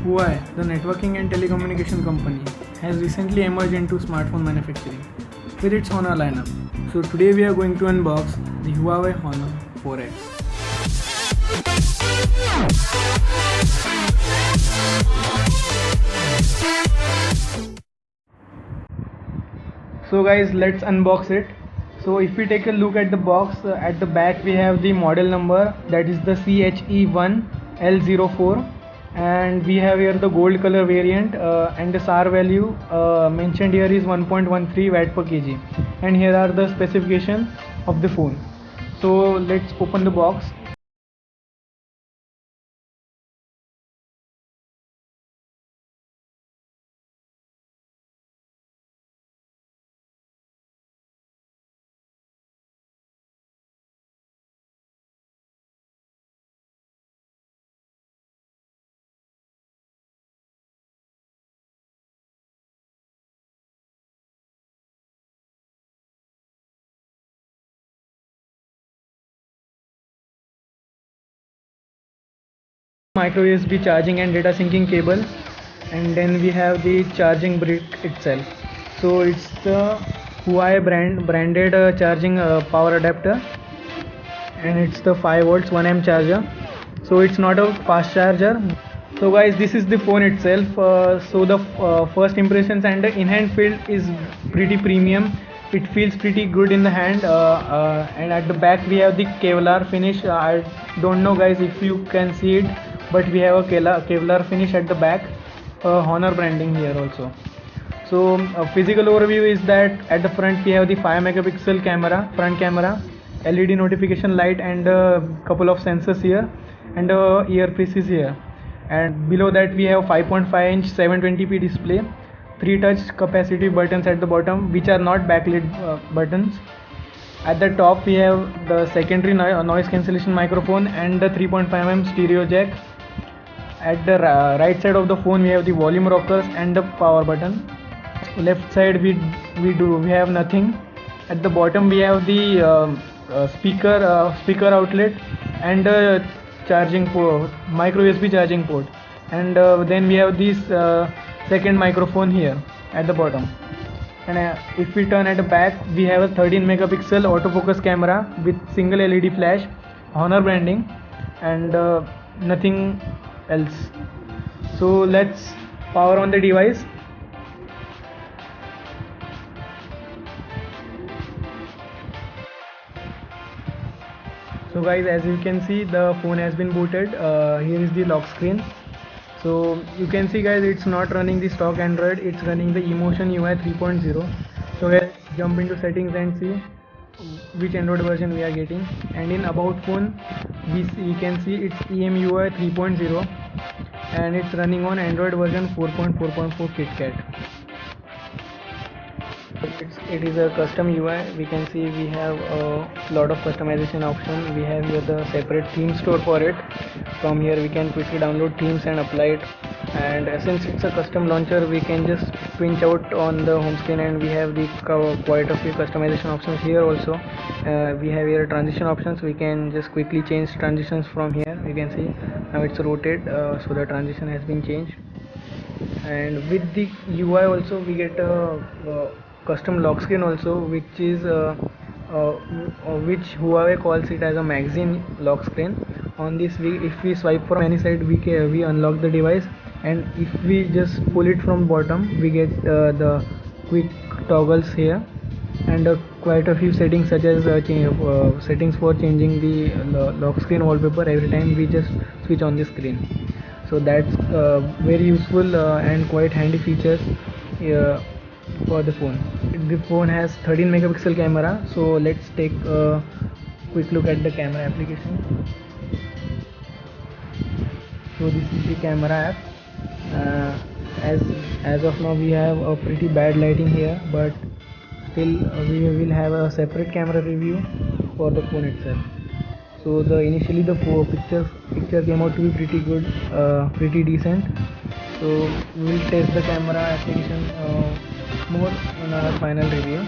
Huawei, the networking and telecommunication company, has recently emerged into smartphone manufacturing with its Honor lineup. So today we are going to unbox the Huawei Honor 4X. So guys, let's unbox it. So if we take a look at the box, at the back we have the model number, that is the CHE1L04, and we have here the gold color variant, and the SAR value mentioned here is 1.13 watt per kg, and here are the specifications of the phone. So let's open the box. Micro USB charging and data syncing cable, and then we have the charging brick itself. So it's the Huawei branded charging power adapter, and it's the 5 volts 1 amp charger. So it's not a fast charger. So guys, this is the phone itself. So the first impressions and the in-hand feel is pretty premium. It feels pretty good in the hand, and at the back we have the Kevlar finish. I don't know guys if you can see it, but we have a Kevlar finish at the back. Honor branding here also. So physical overview is that at the front we have the 5 megapixel camera, front camera, LED notification light, and a couple of sensors here, and earpiece is here. And below that we have 5.5 inch 720p display, 3 touch capacitive buttons at the bottom, which are not backlit buttons. At the top we have the secondary noise cancellation microphone and the 3.5mm stereo jack. At the right side of the phone we have the volume rockers and the power button. Left side we have nothing. At the bottom we have the speaker outlet and charging port, micro USB charging port, and then we have this second microphone here at the bottom. And if we turn at the back, we have a 13 megapixel autofocus camera with single LED flash, Honor branding, and nothing else. So let's power on the device. So guys, as you can see, the phone has been booted. Here is the lock screen. So you can see guys, it's not running the stock Android, it's running the Emotion UI 3.0. So let's jump into settings and see which Android version we are getting. And in about phone we can see it's EMUI 3.0, and it's running on Android version 4.4.4 KitKat. It is a custom UI. We can see we have a lot of customization options. We have here the separate theme store for it. From here we can quickly download themes and apply it, and since it's a custom launcher, we can just pinch out on the home screen, and we have the quite a few customization options here also. We have here transition options. We can just quickly change transitions from here. You can see now it's rotated, so the transition has been changed. And with the UI also we get a custom lock screen also, which is which Huawei calls it as a magazine lock screen. On this, if we swipe from any side, we unlock the device, and if we just pull it from bottom, we get the quick toggles here, and quite a few settings, such as settings for changing the lock screen wallpaper every time we just switch on the screen. So that's very useful and quite handy features for the phone. The phone has 13 megapixel camera. So let's take a quick look at the camera application. So this is the camera app. As of now we have a pretty bad lighting here, but still we will have a separate camera review for the phone itself. So initially the picture came out to be pretty good, pretty decent. So we will test the camera application more in our final review.